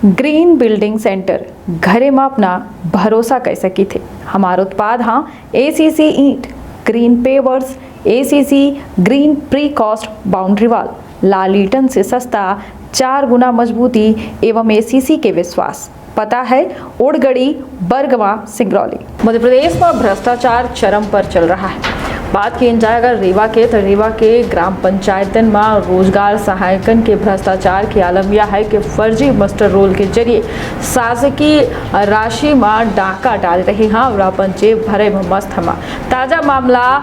Green building centre घरे में अपना भरोसा कर सकी थे। हमारा उत्पाद हाँ एसीसी ईंट, green pavers, ACC green precast boundary wall, लाल ईटन से सस्ता, 4 गुना मजबूती एवं एसीसी के विश्वास। पता है ओड़गड़ी, बरगवा, सिंगरौली। मध्य प्रदेश में भ्रष्टाचार चरम पर चल रहा है। बात की जाए अगर रीवा के तो रीवा के ग्राम पंचायतन में रोजगार सहायकन के भ्रष्टाचार की आलम यह है कि फर्जी मास्टर रोल के जरिए शासकीय राशि में डाका डाल रहे हैं और अपन जेब भरे में मस्त हमा। ताजा मामला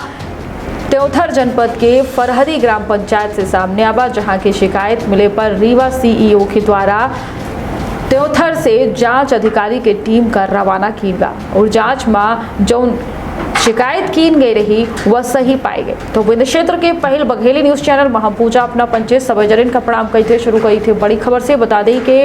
त्योथर जनपद के फरहदी ग्राम पंचायत से सामने आवा, जहां की शिकायत मिले पर रीवा सीईओ के द्वारा त्योथर से जांच अधिकारी के टीम का रवाना की गया और जांच में जो शिकायत की गई रही वह सही पाई गई। तो विंध्य क्षेत्र के पहल बघेली न्यूज चैनल महापूजा अपना पंचे सबजरिन का प्रणाम कहते शुरू करी थी। बड़ी खबर से बता दें कि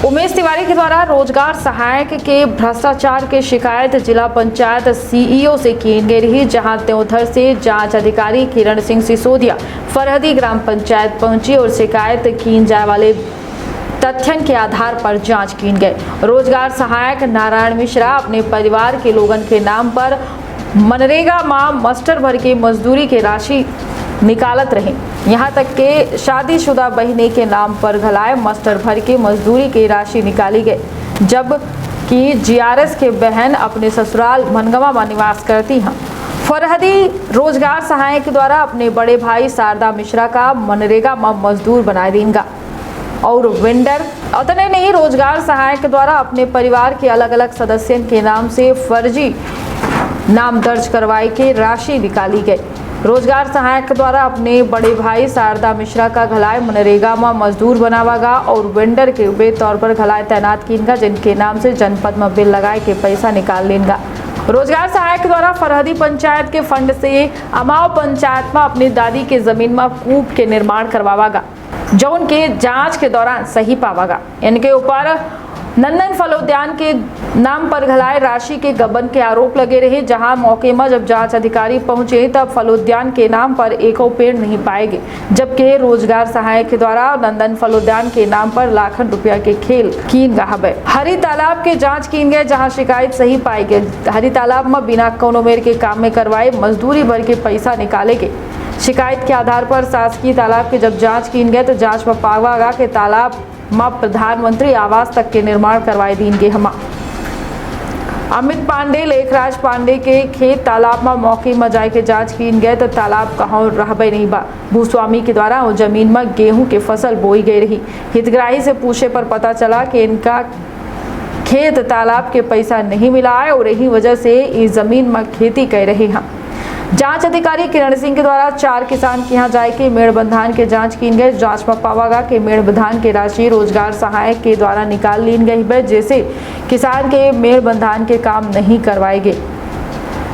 उमेश तिवारी के द्वारा रोजगार सहायक के भ्रष्टाचार की शिकायत जिला पंचायत सीईओ से की गई रही, जहां त्योथर से जांच अधिकारी किरण सिंह सिसोदिया फरहदी ग्राम पंचायत पहुंची और शिकायत की जाए वाले तथ्यन के आधार पर जांच की गई। रोजगार सहायक नारायण मिश्रा अपने परिवार के लोगन के नाम पर मनरेगा में मास्टर भर के मजदूरी के राशि निकालत रहे। यहाँ तक के शादीशुदा बहने के नाम पर घलाए मास्टर भर के मजदूरी की राशि निकाली गई, जबकि जीआरएस के बहन अपने ससुराल मनगवा में निवास करती हैं। फरहदी रोजगार सहायक द्वारा अपने बड़े भाई शारदा मिश्रा का मनरेगा में मजदूर बना देंगे और वेंडर उतने नहीं, रोजगार सहायक द्वारा अपने परिवार के अलग अलग सदस्यों के नाम से फर्जी नाम दर्ज करवाई के राशि निकाली गई। रोजगार सहायक द्वारा अपने बड़े भाई शारदा मिश्रा का घलाए मनरेगा में मजदूर बनावागा और वेंडर के बेतौर पर घलाए तैनात कीनगा, जिनके नाम से जनपद में बिल लगाए के पैसा निकाल लेंगा। रोजगार सहायक द्वारा फरहदी पंचायत के फंड से अमाव पंचायत में अपनी दादी के जमीन में कूप के निर्माण करवावागा, जो उनके जांच के दौरान सही पावागा। इनके ऊपर नंदन फल उद्यान के नाम पर घलाए राशि के गबन के आरोप लगे रहे, जहां मौके में जब जांच अधिकारी पहुंचे तब फल उद्यान के नाम पर एको पेड़ नहीं पाए गए, जबकि रोजगार सहायक के द्वारा नंदन फल उद्यान के नाम पर लाखों रुपया के खेल कीन गए। हरी तालाब के जांच कीन गए, जहां शिकायत सही पाई गई। हरी तालाब में बिना कोनो मेर के काम में करवाए मजदूरी भर के पैसा निकाले गए। शिकायत के आधार पर शासकीय तालाब की जब जांच की गई तो जांच में पावा गया कि तालाब में प्रधानमंत्री आवास तक के निर्माण करवाए देंगे। हम अमित पांडे, लेखराज पांडे के खेत तालाब में मौके में जाए के जांच की गए तो तालाब कहाँ रहबे नहीं बा। भूस्वामी के द्वारा उस जमीन में गेहूं की फसल बोई गई रही। हितग्राही से पूछे पर पता चला कि इनका खेत तालाब के पैसा नहीं मिला है और यही वजह से इस जमीन में खेती कर रहे हैं। जांच अधिकारी किरण सिंह के द्वारा 4 किसान के यहाँ जाए के मेड़ बंधान के जांच की गई। जांच में पावागा कि मेड़ बंधान की राशि रोजगार सहायक के द्वारा निकाल ली गई है, जैसे किसान के मेड़ बंधान के काम नहीं करवाए गए।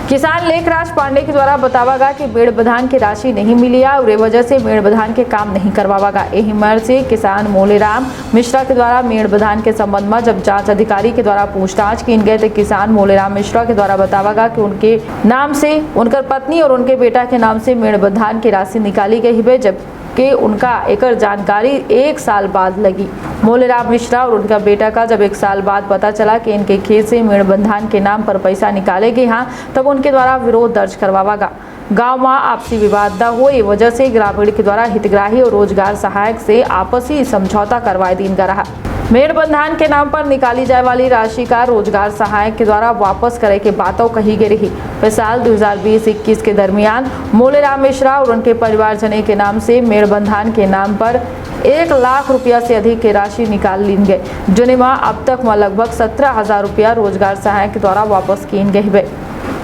किसान लेखराज पांडे के द्वारा बतावागा कि मेड़ बंधान की राशि नहीं मिली है और वजह से मेड़ बंधान के काम नहीं करवावागा। यही मर्ज से किसान मोलेराम मिश्रा के द्वारा मेड़ बंधान के संबंध में जब जांच अधिकारी के द्वारा पूछताछ की गई तो किसान मोलेराम मिश्रा के द्वारा बतावागा कि उनके नाम से उनकर पत्नी और उनके बेटा के नाम से मेड़ बंधान की राशि निकाली गई है, जबकि उनका एकर जानकारी 1 साल बाद लगी। मोलेराम मिश्रा और उनका बेटा का जब 1 साल बाद पता चला कि इनके खेत से मेड़ बंधान के नाम पर पैसा निकाले गए हैं, तब उनके द्वारा विरोध दर्ज करवावागा। गांव में आपसी विवाद न हो, ये वजह से ग्रामीण के द्वारा हितग्राही और रोजगार सहायक से आपसी समझौता करवाए दिन का रहा। मेड़ बंधान के नाम पर निकाली जाए वाली राशि का रोजगार सहायक के द्वारा वापस करे के बातों कही गई रही। वे साल 2020-21 के दरमियान मोलेराम मिश्रा और उनके परिवारजने के नाम से मेड़ बंधान के नाम पर 1 लाख रुपया से अधिक की राशि निकाल ली गई, जिनमें अब तक में लगभग 17,000 रुपया रोजगार सहायक के द्वारा वापस की गई है।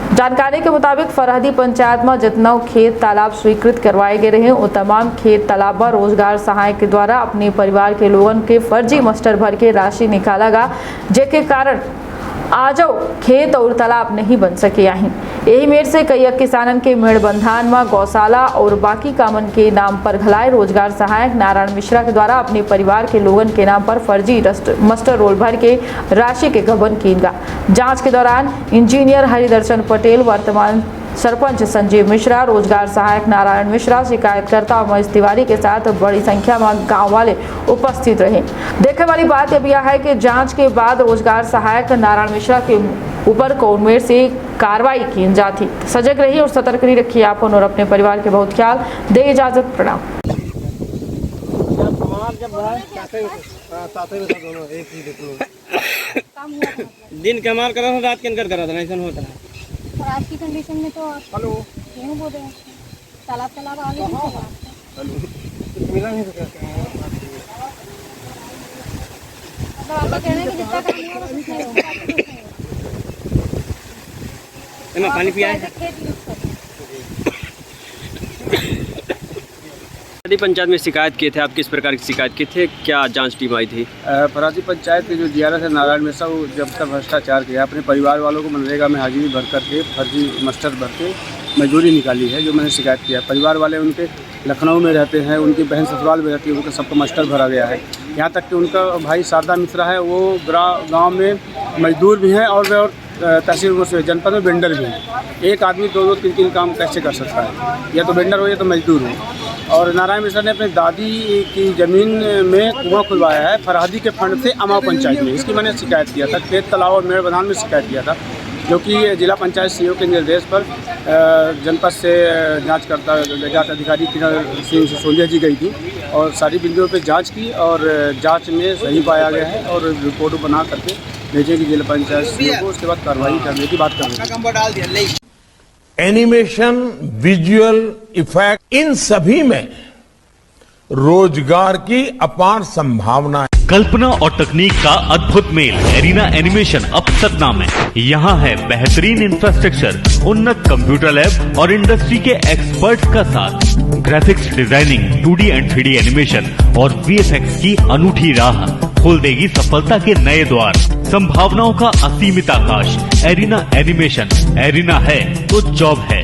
जानकारी के मुताबिक फरहदी पंचायत में जितना खेत तालाब स्वीकृत करवाए गए रहे वो तमाम खेत तालाब पर रोजगार सहायक के द्वारा अपने परिवार के लोगों के फर्जी मास्टर भर के राशि निकालागा, जिसके कारण आजो खेत और तालाब नहीं बन सके। यही मेर से कई किसानन के मेड़ बंधान में गौशाला और बाकी कामन के नाम पर घलाए रोजगार सहायक नारायण मिश्रा के द्वारा अपने परिवार के लोगन के नाम पर फर्जी मास्टर रोल भर के राशि के गबन कीनगा। जांच के दौरान इंजीनियर हरिदर्शन पटेल वर्तमान सरपंच संजीव मिश्रा, रोजगार सहायक नारायण मिश्रा, शिकायतकर्ता महेश तिवारी के साथ बड़ी संख्या में गाँव वाले उपस्थित रहे। देखने वाली बात यह है कि जांच के बाद रोजगार सहायक नारायण मिश्रा के ऊपर कानून से कार्रवाई की जाती। सजग रहिए और सतर्क रखिए आपको और अपने परिवार के बहुत ख्याल। दे इजाजत, प्रणाम। दिन के हमार करा था, रात के इनकर करा था, ऐसा होता है। और आज की कंडीशन में तो हेलो गेहूं बो रहे हैं, तालाब आगे नहीं चला। मिला नहीं तो क्या मतलब आपका कहना है कि जितना काम हुआ बस उतना ही होगा। पानी पिया है। फराजी पंचायत में शिकायत किए थे आप, किस प्रकार की शिकायत की थे, क्या जांच टीम आई थी? फराजी पंचायत के जो DRS है नारायण मिश्रा, वो जब तक भ्रष्टाचार किया, अपने परिवार वालों को मनरेगा में हाजिरी भर करके फर्जी मास्टर भर के मजदूरी निकाली है, जो मैंने शिकायत किया। परिवार वाले उनके लखनऊ में रहते हैं, उनकी बहन ससुराल में रहती है, उनका सबका मास्टर भरा गया है। यहाँ तक कि उनका भाई शारदा मिश्रा है, वो गाँव में मजदूर भी हैं और तहसील से जनपद में वेंडर भी हैं। एक आदमी दो तीन काम कैसे कर सकता है? या तो वेंडर हो या तो मजदूर हो। और नारायण मिश्रा ने अपनी दादी की ज़मीन में कुआं खुलवाया है फरादी के फंड से अमाव पंचायत में। इसकी मैंने शिकायत किया था, खेत तालाब और मेड़ मैदान में शिकायत किया था, जो कि जिला पंचायत CEO के निर्देश पर जनपद से जांचकर्ता जांच अधिकारी किरण सिंह सिसोदिया जी गई थी और सारी बिंदुओं पर जांच की और जांच में सही पाया गया है और रिपोर्ट बना करके भेजेगी जिला पंचायत CEO को। उसके बाद कार्रवाई करने की बात करेंगे। एनिमेशन, विजुअल इफेक्ट, इन सभी में रोजगार की अपार संभावना है। कल्पना और तकनीक का अद्भुत मेल एरिना एनिमेशन अब सतना में। यहाँ है बेहतरीन इंफ्रास्ट्रक्चर, उन्नत कंप्यूटर लैब और इंडस्ट्री के एक्सपर्ट्स का साथ। Graphics designing, 2D and 3D animation और VFX की अनूठी राह खोल देगी सफलता के नए द्वार। संभावनाओं का असीमित आकाश। एरिना एनिमेशन, एरिना है तो जॉब है।